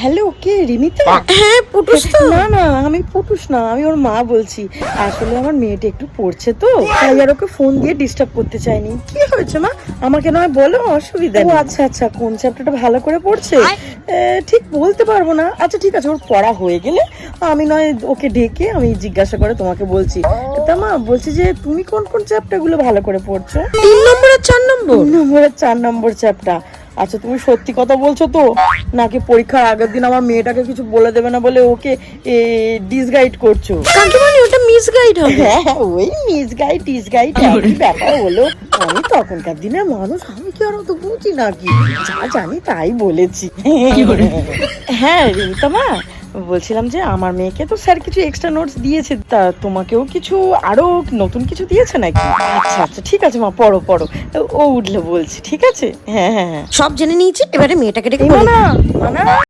Hello, কে রিমিতা? হ্যাঁ পুটুস তো। না না, আমি পুটুস না, আমি ওর মা বলছি। আসলে আমার মেয়েটা একটু পড়ছে তো, তাই আর ওকে ফোন দিয়ে ডিস্টার্ব করতে চাইনি। কি হয়েছে মা, আমাকে নয় বলো, অসুবিধা নেই। ও আচ্ছা আচ্ছা, কোন চ্যাপ্টারটা ভালো করে পড়ছে ঠিক বলতে পারবো না। আচ্ছা ঠিক আছে, ওর পড়া হয়ে গেলে আমি নয় ওকে ডেকে আমি জিজ্ঞাসা করে তোমাকে বলছি। তা মা বলছি যে তুমি কোন কোন চ্যাপ্টার গুলো ভালো করে পড়ছো? 3 নম্বর আর 4 নম্বর। 3 নম্বরের 4 নম্বর চ্যাপ্টার। আচ্ছা তুমি সত্যি কথা বলছো তো, নাকি পরীক্ষার আগের দিন আমার মেয়েটাকে কিছু বলে দেবে না বলে ওকে ডিসগাইড করছো? কাকিমানি ওটা মিসগাইড হবে। হ্যাঁ ওই মিসগাইড টিসগাইড একই ব্যাপার হলো। আমি তখনকার দিনের মানুষ, আমি কি আর অত বুঝি নাকি, যা জানি তাই বলেছি। হ্যাঁ রিমিতা মা, বলছিলাম যে আমার মেয়েকে তো স্যার কিছু এক্সট্রা নোটস দিয়েছে, তা তোমাকেও কিছু আরো নতুন কিছু দিয়েছে নাকি? আচ্ছা আচ্ছা ঠিক আছে মা, পড়ো পড়ো। ও উঠলে বলছি, ঠিক আছে। হ্যাঁ হ্যাঁ হ্যাঁ। সব জেনে নিয়েছি, এবারে মেয়েটাকে ডেকে এই বলি। মানা, মানা।